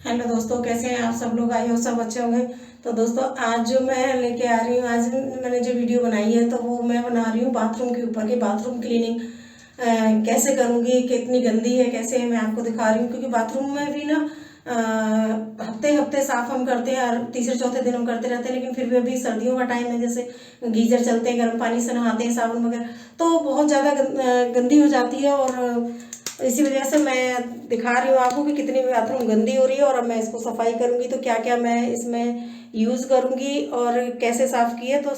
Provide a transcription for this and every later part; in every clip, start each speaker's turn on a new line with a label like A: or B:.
A: Hello दोस्तों, कैसे हैं आप सब लोग? आई हो सब अच्छे होंगे। तो दोस्तों, आज जो मैं लेके आ रही हूँ, आज मैंने जो वीडियो बनाई है तो वो मैं बना रही हूँ बाथरूम के ऊपर की बाथरूम क्लीनिंग कैसे करूँगी, कितनी गंदी है, कैसे मैं आपको दिखा रही हूँ। क्योंकि बाथरूम में भी ना हफ्ते हफ्ते साफ हम करते हैं, हर तीसरे चौथे दिन हम करते रहते हैं, लेकिन फिर भी अभी सर्दियों का टाइम है, जैसे गीजर चलते हैं, गर्म पानी से नहाते हैं, साबुन वगैरह, तो बहुत ज़्यादा गंदी हो जाती है। और इसी वजह से मैं दिखा रही हूँ आपको कि कितनी बाथरूम गंदी हो रही है। और अब मैं इसको सफाई करूँगी तो क्या क्या मैं इसमें यूज़ करूँगी और कैसे साफ़ किए। तो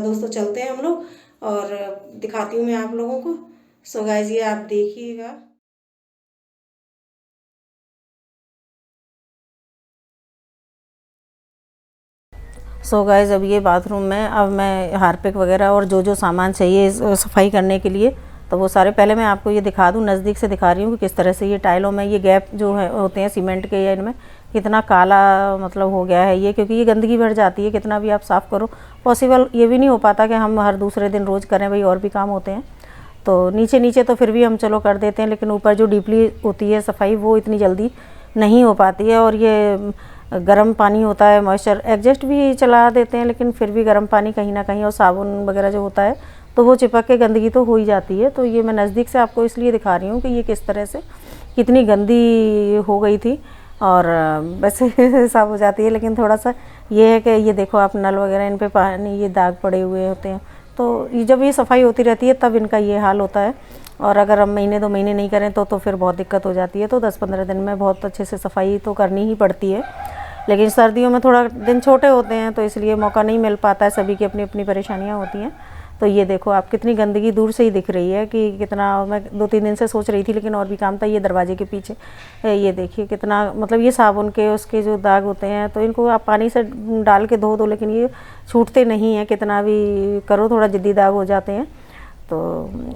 A: दोस्तों, चलते हैं हम लोग और दिखाती हूँ मैं आप लोगों को। सो गाइस, ये आप देखिएगा। सो गाइस, अब ये बाथरूम में अब मैं हार्पिक वगैरह और जो जो सामान चाहिए सफाई करने के लिए, तो वो सारे पहले मैं आपको ये दिखा दूँ, नज़दीक से दिखा रही हूँ कि किस तरह से ये टाइलों में ये गैप जो है होते हैं सीमेंट के, या इनमें कितना काला मतलब हो गया है ये, क्योंकि ये गंदगी बढ़ जाती है। कितना भी आप साफ़ करो, पॉसिबल ये भी नहीं हो पाता कि हम हर दूसरे दिन रोज़ करें, भाई और भी काम होते हैं। तो नीचे नीचे तो फिर भी हम चलो कर देते हैं, लेकिन ऊपर जो डीपली होती है सफाई, वो इतनी जल्दी नहीं हो पाती है। और ये गर्म पानी होता है, मॉइस्चर एडजस्ट भी चला देते हैं, लेकिन फिर भी गर्म पानी कहीं ना कहीं, और साबुन वगैरह जो होता है, तो वो चिपक के गंदगी तो हो ही जाती है। तो ये मैं नज़दीक से आपको इसलिए दिखा रही हूँ कि ये किस तरह से कितनी गंदी हो गई थी। और वैसे साफ हो जाती है, लेकिन थोड़ा सा ये है कि ये देखो आप, नल वगैरह इन पे पानी, ये दाग पड़े हुए होते हैं। तो ये जब ये सफाई होती रहती है तब इनका ये हाल होता है। और अगर हम महीने 2 महीने नहीं करें तो फिर बहुत दिक्कत हो जाती है। तो 10-15 दिन में बहुत अच्छे से सफाई तो करनी ही पड़ती है। लेकिन सर्दियों में थोड़ा दिन छोटे होते हैं, तो इसलिए मौका नहीं मिल पाता है, सभी की अपनी अपनी परेशानियां होती हैं। तो ये देखो आप, कितनी गंदगी दूर से ही दिख रही है कि कितना, मैं 2-3 दिन से सोच रही थी, लेकिन और भी काम था। ये दरवाजे के पीछे ये देखिए कितना, मतलब ये साबुन के उसके जो दाग होते हैं, तो इनको आप पानी से डाल के धो दो, लेकिन ये छूटते नहीं हैं, कितना भी करो, थोड़ा जिद्दी दाग हो जाते हैं। तो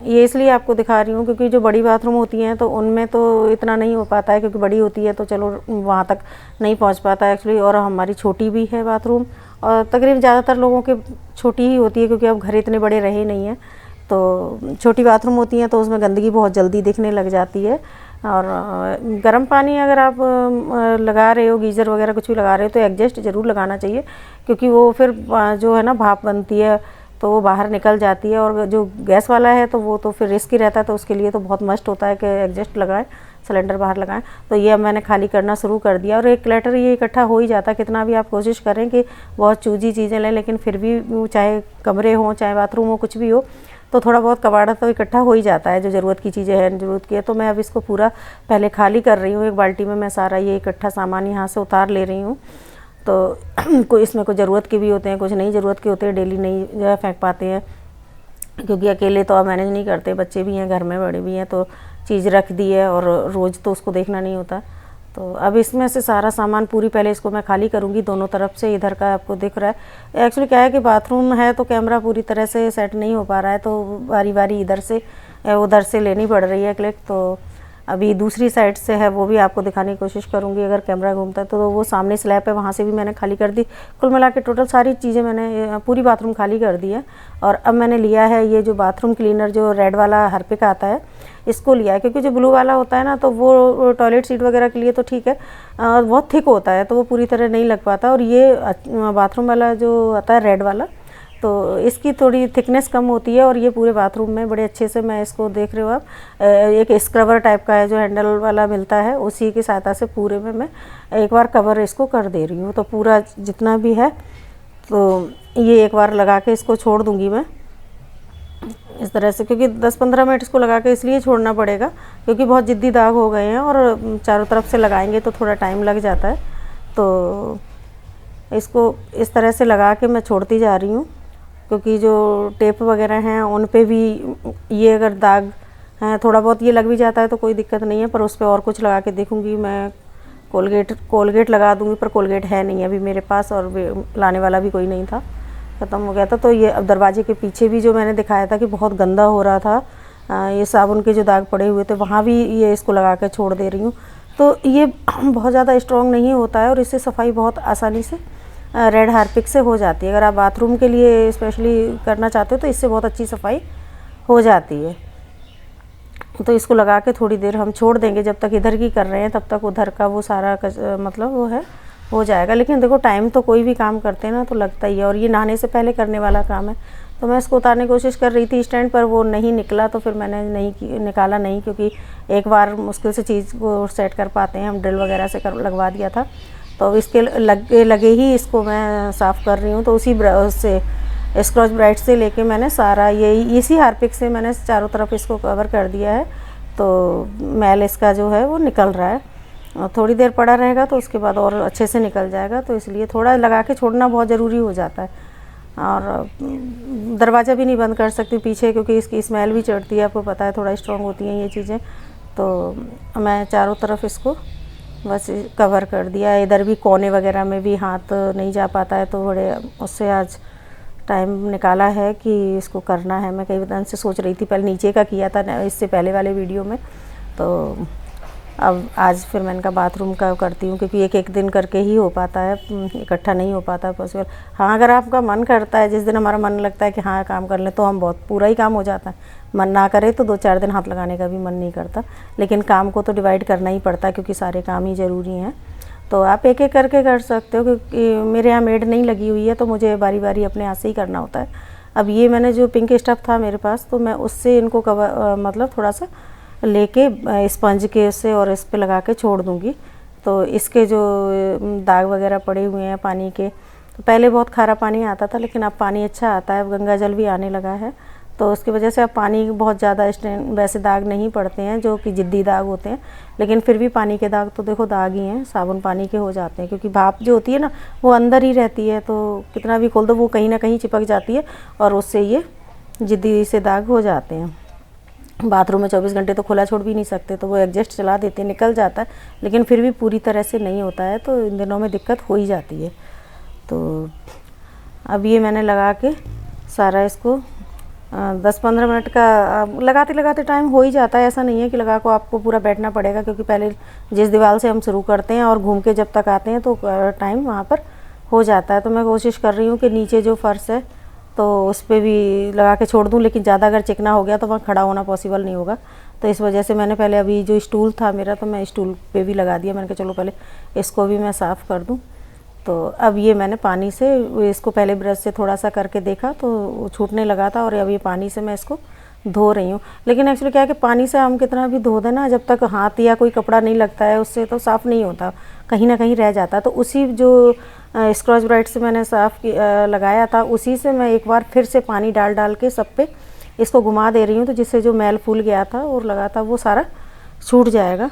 A: ये इसलिए आपको दिखा रही हूँ क्योंकि जो बड़ी बाथरूम होती हैं तो उनमें तो इतना नहीं हो पाता है, क्योंकि बड़ी होती है तो चलो वहाँ तक नहीं पहुँच पाता है एक्चुअली। और हमारी छोटी भी है बाथरूम, और तकरीबन ज़्यादातर लोगों के छोटी ही होती है, क्योंकि अब घर इतने बड़े रहे नहीं हैं। तो छोटी बाथरूम होती हैं तो उसमें गंदगी बहुत जल्दी दिखने लग जाती है। और गर्म पानी अगर आप लगा रहे हो, गीज़र वगैरह कुछ भी लगा रहे हो, तो एडजस्ट ज़रूर लगाना चाहिए, क्योंकि वो फिर जो है ना भाप बनती है तो वो बाहर निकल जाती है। और जो गैस वाला है तो वो तो फिर रिस्क ही रहता है, तो उसके लिए तो बहुत मस्ट होता है कि एडजस्ट लगाएं, सिलेंडर बाहर लगाएं। तो ये अब मैंने खाली करना शुरू कर दिया, और एक क्लटर ये इकट्ठा हो ही जाता है। कितना भी आप कोशिश करें कि बहुत चूजी चीज़ें लें, लेकिन फिर भी चाहे कमरे हों, चाहे बाथरूम हो, कुछ भी हो, तो थोड़ा बहुत कबाड़ा तो इकट्ठा हो ही जाता है। जो ज़रूरत की चीज़ें हैं, ज़रूरत की है, तो मैं अब इसको पूरा पहले खाली कर रही हूँ। एक बाल्टी में मैं सारा ये इकट्ठा सामान यहाँ से उतार ले रही हूँ। तो कोई इसमें कोई ज़रूरत के भी होते हैं, कुछ नहीं ज़रूरत के होते हैं, डेली नहीं जो है फेंक पाते हैं, क्योंकि अकेले तो आप मैनेज नहीं करते, बच्चे भी हैं घर में, बड़े भी हैं, तो चीज़ रख दी है और रोज़ तो उसको देखना नहीं होता। तो अब इसमें से सारा सामान पूरी पहले इसको मैं खाली करूँगी दोनों तरफ से। इधर का आपको दिख रहा है, एक्चुअली क्या है कि बाथरूम है तो कैमरा पूरी तरह से सेट नहीं हो पा रहा है, तो बारी बारी इधर से उधर से लेनी पड़ रही है क्लिक। तो अभी दूसरी साइड से है, वो भी आपको दिखाने की कोशिश करूँगी अगर कैमरा घूमता है तो। वो सामने स्लैब है, वहाँ से भी मैंने खाली कर दी। कुल मिला के टोटल सारी चीज़ें मैंने पूरी बाथरूम खाली कर दी है। और अब मैंने लिया है ये जो बाथरूम क्लीनर, जो रेड वाला हार्पिक आता है, इसको लिया है, क्योंकि जो ब्लू वाला होता है ना, तो वो टॉयलेट सीट वगैरह के लिए तो ठीक है, बहुत थिक होता है तो वो पूरी तरह नहीं लग पाता। और ये बाथरूम वाला जो आता है रेड वाला, तो इसकी थोड़ी थिकनेस कम होती है, और ये पूरे बाथरूम में बड़े अच्छे से, मैं इसको देख रहे हो आप, एक स्क्रबर टाइप का है जो हैंडल वाला मिलता है, उसी की सहायता से पूरे में मैं एक बार कवर इसको कर दे रही हूँ। तो पूरा जितना भी है, तो ये एक बार लगा के इसको छोड़ दूँगी मैं इस तरह से, क्योंकि 10-15 मिनट इसको लगा के इसलिए छोड़ना पड़ेगा क्योंकि बहुत जिद्दी दाग हो गए हैं, और चारों तरफ से लगाएंगे तो थोड़ा टाइम लग जाता है। तो इसको इस तरह से लगा के मैं छोड़ती जा रही हूँ, क्योंकि जो टेप वगैरह हैं उन पे भी ये अगर दाग हैं, थोड़ा बहुत ये लग भी जाता है तो कोई दिक्कत नहीं है, पर उस पर और कुछ लगा के देखूँगी मैं। कोलगेट लगा दूँगी, पर कोलगेट है नहीं अभी मेरे पास, और लाने वाला भी कोई नहीं था, ख़त्म हो गया था। तो ये अब दरवाजे के पीछे भी जो मैंने दिखाया था कि बहुत गंदा हो रहा था, ये साबुन के जो दाग पड़े हुए थे, वहाँ भी ये इसको लगा के छोड़ दे रही हूँ। तो ये बहुत ज़्यादा स्ट्रॉन्ग नहीं होता है, और इससे सफाई बहुत आसानी से रेड हार्पिक से हो जाती है। अगर आप बाथरूम के लिए स्पेशली करना चाहते हो तो इससे बहुत अच्छी सफाई हो जाती है। तो इसको लगा के थोड़ी देर हम छोड़ देंगे, जब तक इधर की कर रहे हैं तब तक उधर का वो सारा मतलब वो है हो जाएगा। लेकिन देखो टाइम तो कोई भी काम करते हैं ना तो लगता ही है, और ये नहाने से पहले करने वाला काम है। तो मैं इसको उतारने की कोशिश कर रही थी स्टैंड पर, वो नहीं निकला तो फिर मैंने निकाला नहीं, क्योंकि एक बार मुश्किल से चीज़ को सेट कर पाते हैं हम, ड्रिल वगैरह से लगवा दिया था। तो इसके लगे ही इसको मैं साफ़ कर रही हूँ। तो उसी से स्क्रॉच ब्राइट से लेके मैंने सारा ये इसी हार्पिक से मैंने चारों तरफ इसको कवर कर दिया है। तो मैल इसका जो है वो निकल रहा है, और थोड़ी देर पड़ा रहेगा तो उसके बाद और अच्छे से निकल जाएगा। तो इसलिए थोड़ा लगा के छोड़ना बहुत ज़रूरी हो जाता है। और दरवाज़ा भी नहीं बंद कर सकती पीछे, क्योंकि इसकी स्मेल भी चढ़ती है, आपको पता है थोड़ा स्ट्रॉन्ग होती हैं ये चीज़ें। तो मैं चारों तरफ इसको बस कवर कर दिया। इधर भी कोने वगैरह में भी हाथ नहीं जा पाता है, तो थोड़े उससे आज टाइम निकाला है कि इसको करना है। मैं कई दिन से सोच रही थी, पहले नीचे का किया था इससे पहले वाले वीडियो में, तो अब आज फिर मैंने कहा बाथरूम का करती हूँ, क्योंकि एक एक दिन करके ही हो पाता है, इकट्ठा नहीं हो पाता पॉसिबल। हाँ, अगर आपका मन करता है, जिस दिन हमारा मन लगता है कि हाँ काम कर लें, तो हम बहुत पूरा ही काम हो जाता है। मन ना करे तो 2-4 दिन हाथ लगाने का भी मन नहीं करता, लेकिन काम को तो डिवाइड करना ही पड़ता है, क्योंकि सारे काम ही ज़रूरी हैं। तो आप एक एक करके कर सकते हो, क्योंकि मेरे यहाँ मेड नहीं लगी हुई है, तो मुझे बारी बारी अपने हाथ से ही करना होता है। अब ये मैंने जो पिंक स्टफ़ था मेरे पास, तो मैं उससे इनको कवर मतलब थोड़ा सा लेके स्पंज के उससे और इस पे लगा के छोड़ दूँगी। तो इसके जो दाग वगैरह पड़े हुए हैं पानी के, तो पहले बहुत खारा पानी आता था, लेकिन अब पानी अच्छा आता है, अब गंगा जल भी आने लगा है, तो उसकी वजह से अब पानी बहुत ज़्यादा वैसे दाग नहीं पड़ते हैं जो कि जिद्दी दाग होते हैं। लेकिन फिर भी पानी के दाग तो देखो दाग ही हैं, साबुन पानी के हो जाते हैं, क्योंकि भाप जो होती है ना वो अंदर ही रहती है, तो कितना भी खोल दो वो कहीं ना कहीं चिपक जाती है, और उससे ये जिद्दी से दाग हो जाते हैं। बाथरूम में 24 घंटे तो खुला छोड़ भी नहीं सकते, तो वो एडजस्ट चला देते हैं, निकल जाता है, लेकिन फिर भी पूरी तरह से नहीं होता है, तो इन दिनों में दिक्कत हो ही जाती है। तो अब ये मैंने लगा के सारा इसको 10-15 मिनट का लगाते लगाते टाइम हो ही जाता है। ऐसा नहीं है कि लगा को आपको पूरा बैठना पड़ेगा, क्योंकि पहले जिस दीवार से हम शुरू करते हैं और घूम के जब तक आते हैं तो टाइम वहाँ पर हो जाता है। तो मैं कोशिश कर रही हूँ कि नीचे जो फ़र्श है तो उस पर भी लगा के छोड़ दूँ, लेकिन ज़्यादा अगर चिकना हो गया तो वहाँ खड़ा होना पॉसिबल नहीं होगा। तो इस वजह से मैंने पहले अभी जो स्टूल था मेरा, तो मैं स्टूल पे भी लगा दिया। मैंने कहा चलो पहले इसको भी मैं साफ़ कर दूँ। तो अब ये मैंने पानी से इसको पहले ब्रश से थोड़ा सा करके देखा तो छूटने लगा था, और अब ये पानी से मैं इसको धो रही हूँ। लेकिन एक्चुअली क्या है कि पानी से हम कितना भी धो दें ना, जब तक हाथ या कोई कपड़ा नहीं लगता है उससे तो साफ़ नहीं होता, कहीं ना कहीं रह जाता। तो उसी जो स्क्रॉच ब्राइट से मैंने लगाया था, उसी से मैं एक बार फिर से पानी डाल डाल के सब पे इसको घुमा दे रही हूँ, तो जिससे जो मैल फूल गया था और लगा था वो सारा छूट जाएगा।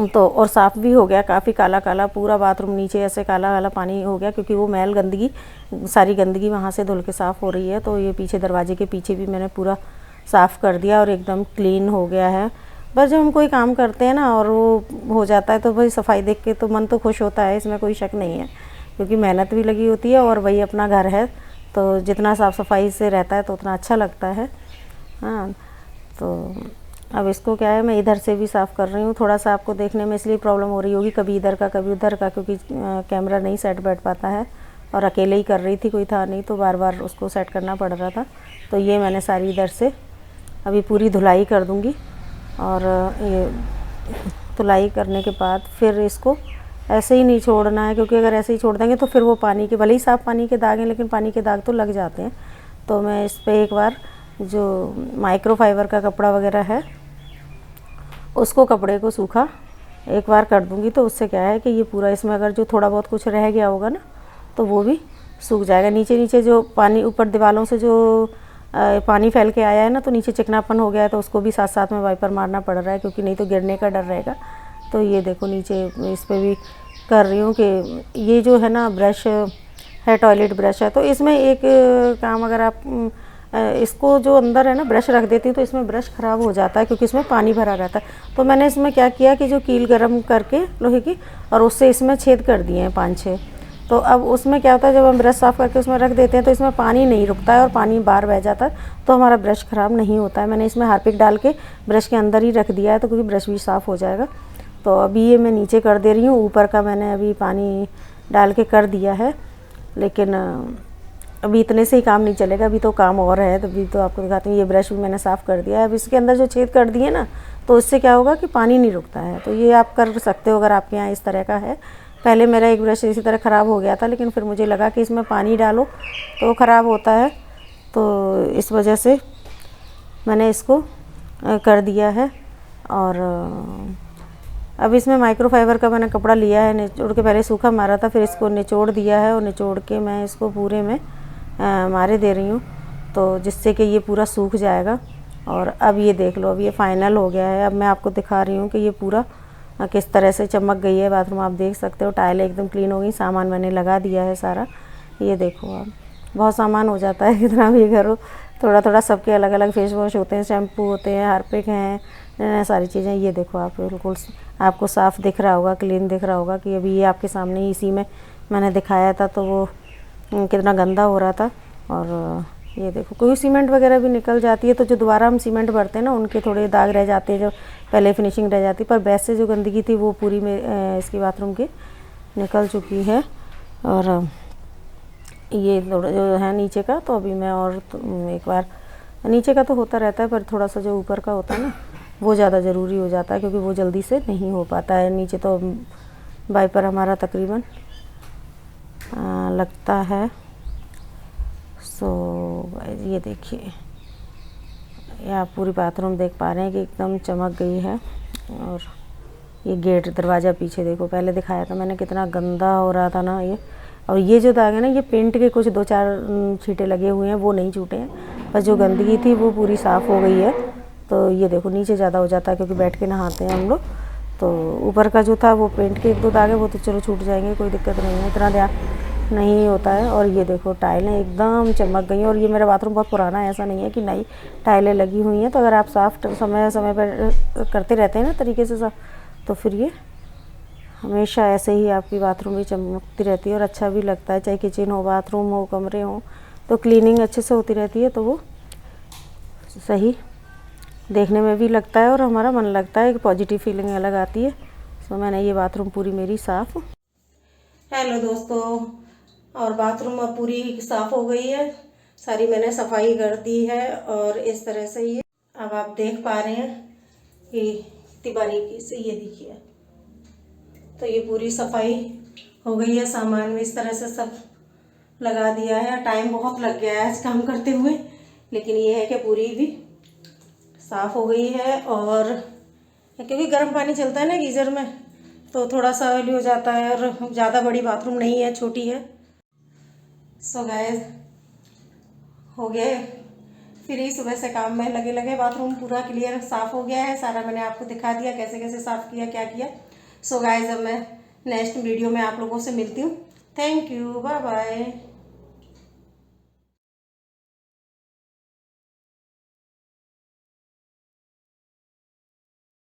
A: तो और साफ़ भी हो गया, काफ़ी काला काला पूरा बाथरूम नीचे ऐसे काला काला पानी हो गया, क्योंकि वो मैल गंदगी सारी गंदगी वहाँ से धुल के साफ़ हो रही है। तो ये पीछे दरवाजे के पीछे भी मैंने पूरा साफ़ कर दिया और एकदम क्लीन हो गया है। बस जब हम कोई काम करते हैं ना और वो हो जाता है तो भाई सफाई देख के तो मन तो खुश होता है, इसमें कोई शक नहीं है, क्योंकि मेहनत भी लगी होती है और वही अपना घर है, तो जितना साफ़ सफाई से रहता है तो उतना अच्छा लगता है। हाँ, तो अब इसको क्या है मैं इधर से भी साफ़ कर रही हूँ। थोड़ा सा आपको देखने में इसलिए प्रॉब्लम हो रही होगी, कभी इधर का कभी उधर का, क्योंकि कैमरा नहीं सेट बैठ पाता है और अकेले ही कर रही थी, कोई था नहीं, तो बार बार उसको सेट करना पड़ रहा था। तो ये मैंने सारी इधर से अभी पूरी धुलाई कर दूँगी, और ये धुलाई करने के बाद फिर इसको ऐसे ही नहीं छोड़ना है, क्योंकि अगर ऐसे ही छोड़ देंगे तो फिर वो पानी के भले ही साफ़ पानी के दाग हैं, लेकिन पानी के दाग तो लग जाते हैं। तो मैं इस पर एक बार जो माइक्रोफाइबर का कपड़ा वगैरह है उसको कपड़े को सूखा एक बार कर दूंगी, तो उससे क्या है कि ये पूरा इसमें अगर जो थोड़ा बहुत कुछ रह गया होगा ना तो वो भी सूख जाएगा। नीचे नीचे जो पानी ऊपर दीवारों से जो पानी फैल के आया है ना, तो नीचे चिकनापन हो गया है, तो उसको भी साथ साथ में वाइपर मारना पड़ रहा है, क्योंकि नहीं तो गिरने का डर रहेगा। तो ये देखो नीचे इस पर भी कर रही हूँ कि ये जो है ना ब्रश है, टॉयलेट ब्रश है, तो इसमें एक काम अगर आप इसको जो अंदर है ना ब्रश रख देती हूँ तो इसमें ब्रश ख़राब हो जाता है, क्योंकि इसमें पानी भरा रहता है। तो मैंने इसमें क्या किया कि जो कील गर्म करके लोहे की और उससे इसमें छेद कर दिए हैं 5-6। तो अब उसमें क्या होता है, जब हम ब्रश साफ़ करके उसमें रख देते हैं तो इसमें पानी नहीं रुकता है और पानी बाहर बह जाता है, तो हमारा ब्रश ख़राब नहीं होता है। मैंने इसमें हार्पिक डाल के ब्रश के अंदर ही रख दिया है, तो क्योंकि ब्रश भी साफ़ हो जाएगा। तो अभी ये मैं नीचे कर दे रही हूँ, ऊपर का मैंने अभी पानी डाल के कर दिया है, लेकिन अभी इतने से ही काम नहीं चलेगा, अभी तो काम और है, तभी तो आपको दिखाती हूँ। ये ब्रश भी मैंने साफ़ कर दिया है। अब इसके अंदर जो छेद कर दिए ना, तो इससे क्या होगा कि पानी नहीं रुकता है। तो ये आप कर सकते हो अगर आपके यहाँ इस तरह का है। पहले मेरा एक ब्रश इसी तरह ख़राब हो गया था, लेकिन फिर मुझे लगा कि इसमें पानी डालो तो ख़राब होता है, तो इस वजह से मैंने इसको कर दिया है। और अब इसमें माइक्रोफाइबर का मैंने कपड़ा लिया है, निचोड़ के पहले सूखा मारा था, फिर इसको निचोड़ दिया है और निचोड़ के मैं इसको पूरे में मारे दे रही हूँ, तो जिससे कि ये पूरा सूख जाएगा। और अब ये देख लो, अब ये फाइनल हो गया है। अब मैं आपको दिखा रही हूँ कि ये पूरा किस तरह से चमक गई है बाथरूम। आप देख सकते हो टाइलें एकदम क्लीन हो गई, सामान मैंने लगा दिया है सारा। ये देखो आप, बहुत सामान हो जाता है कितना भी करो, थोड़ा थोड़ा सबके अलग अलग फेस वॉश होते हैं, शैम्पू होते हैं, हार्पिक हैं, सारी चीज़ें। ये देखो आप, बिल्कुल आपको साफ़ दिख रहा होगा, क्लीन दिख रहा होगा कि अभी ये आपके सामने ही इसी में मैंने दिखाया था, तो वो कितना गंदा हो रहा था। और ये देखो, कोई सीमेंट वगैरह भी निकल जाती है, तो जो दोबारा हम सीमेंट भरते हैं ना, उनके थोड़े दाग रह जाते हैं, जो पहले फिनिशिंग रह जाती है। पर वैसे जो गंदगी थी वो पूरी में इसकी बाथरूम की निकल चुकी है। और ये थोड़ा जो है नीचे का, तो अभी मैं और एक बार, नीचे का तो होता रहता है, पर थोड़ा सा जो ऊपर का होता है ना, वो ज़्यादा ज़रूरी हो जाता है, क्योंकि वो जल्दी से नहीं हो पाता है। नीचे तो वाइपर हमारा तकरीबन लगता है। सो ये देखिए, ये आप पूरी बाथरूम देख पा रहे हैं कि एकदम चमक गई है। और ये गेट दरवाज़ा पीछे देखो, पहले दिखाया था मैंने कितना गंदा हो रहा था ना ये। और ये जो दाग है ना, ये पेंट के कुछ 2-4 छींटे लगे हुए हैं, वो नहीं छूटे हैं, पर जो गंदगी थी वो पूरी साफ़ हो गई है। तो ये देखो, नीचे ज़्यादा हो जाता है क्योंकि बैठ के नहाते हैं हम लोग, तो ऊपर का जो था वो पेंट के 1-2 दाग है, वो तो चलो छूट जाएंगे, कोई दिक्कत नहीं है, इतना ध्यान नहीं होता है। और ये देखो, टाइलें एकदम चमक गई हैं। और ये मेरा बाथरूम बहुत पुराना है, ऐसा नहीं है कि नई टाइलें लगी हुई हैं। तो अगर आप साफ़ समय समय पर करते रहते हैं ना तरीके से साफ, तो फिर ये हमेशा ऐसे ही आपकी बाथरूम भी चमकती रहती है और अच्छा भी लगता है। चाहे किचन हो, बाथरूम हो, कमरे हो, तो क्लीनिंग अच्छे से होती रहती है, तो वो सही देखने में भी लगता है और हमारा मन लगता है, एक पॉजिटिव फीलिंग अलग आती है। तो मैंने ये बाथरूम पूरी मेरी साफ़। हेलो दोस्तों, और बाथरूम अब पूरी साफ़ हो गई है, सारी मैंने सफाई कर दी है। और इस तरह से ये अब आप देख पा रहे हैं कि कितनी बारीकी से, ये देखिए, तो ये पूरी सफाई हो गई है। सामान भी इस तरह से सब लगा दिया है। टाइम बहुत लग गया है इस काम करते हुए, लेकिन ये है कि पूरी भी साफ़ हो गई है। और क्योंकि गर्म पानी चलता है ना गीज़र में, तो थोड़ा सा ऑयली हो जाता है, और ज़्यादा बड़ी बाथरूम नहीं है, छोटी है। सो गाइस, हो गए फ्री, सुबह से काम में लगे लगे। बाथरूम पूरा क्लियर साफ़ हो गया है, सारा मैंने आपको दिखा दिया कैसे कैसे साफ़ किया, क्या किया। सो गाइस, अब मैं नेक्स्ट वीडियो में आप लोगों से मिलती हूँ। Thank you, bye bye.